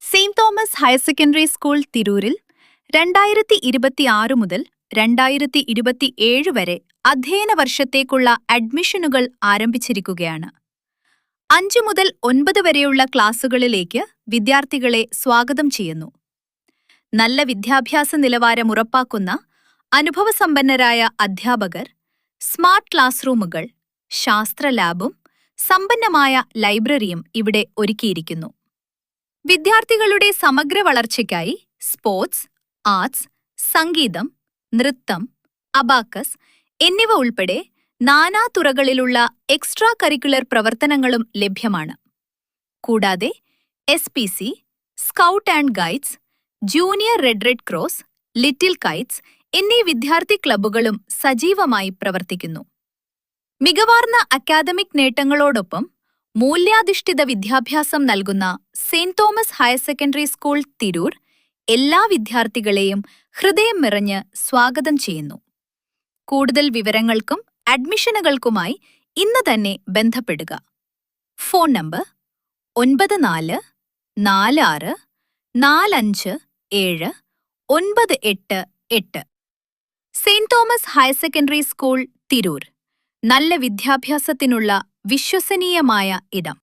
Saint Thomas higher secondary school തിരൂരിൽ 2026 മുതൽ 2027 വരെ അധ്യയന വർഷത്തേക്കുള്ള അഡ്മിഷനുകൾ ആരംഭിച്ചിരിക്കുകയാണ്. 5 മുതൽ 9 വരെയുള്ള ക്ലാസുകളിലേക്ക് വിദ്യാർത്ഥികളെ സ്വാഗതം ചെയ്യുന്നു. നല്ല വിദ്യാഭ്യാസ നിലവാരം ഉറപ്പാക്കുന്ന അനുഭവസമ്പന്നരായ അധ്യാപകർ, സ്മാർട്ട് ക്ലാസ് റൂമുകൾ, ശാസ്ത്ര ലാബും സമ്പന്നമായ ലൈബ്രറിയും ഇവിടെ ഒരുക്കിയിരിക്കുന്നു. വിദ്യാർത്ഥികളുടെ സമഗ്ര വളർച്ചയ്ക്കായി സ്പോർട്സ്, ആർട്സ്, സംഗീതം, നൃത്തം, അബാക്കസ് എന്നിവ ഉൾപ്പെടെ നാനാ തുറകളിലുള്ള എക്സ്ട്രാ കരിക്കുലർ പ്രവർത്തനങ്ങളും ലഭ്യമാണ്. കൂടാതെ SPC, scout and guides, junior red cross, little Kites എന്നീ വിദ്യാർത്ഥി ക്ലബ്ബുകളും സജീവമായി പ്രവർത്തിക്കുന്നു. മികവാർന്ന അക്കാദമിക് നേട്ടങ്ങളോടൊപ്പം മൂല്യാധിഷ്ഠിത വിദ്യാഭ്യാസം നൽകുന്ന Saint Thomas higher secondary school Tirur എല്ലാ വിദ്യാർത്ഥികളെയും ഹൃദയം നിറഞ്ഞ് സ്വാഗതം ചെയ്യുന്നു. കൂടുതൽ വിവരങ്ങൾക്കും അഡ്മിഷനുകൾക്കുമായി ഇന്ന് തന്നെ ബന്ധപ്പെടുക. Phone number 9446457988. Saint Thomas higher secondary school Tirur, നല്ല വിദ്യാഭ്യാസത്തിനുള്ള വിശ്വസനീയമായ ഇടം.